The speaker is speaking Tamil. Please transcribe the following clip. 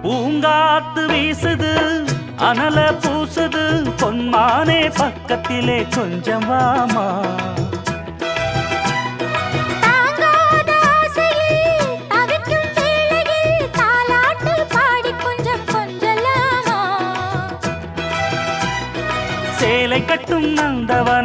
பூங்காத்து வீசுது அனல பூசுது பொன்மானே பக்கத்திலே கொஞ்சம் வாமா சேலை கட்டும் நந்தவன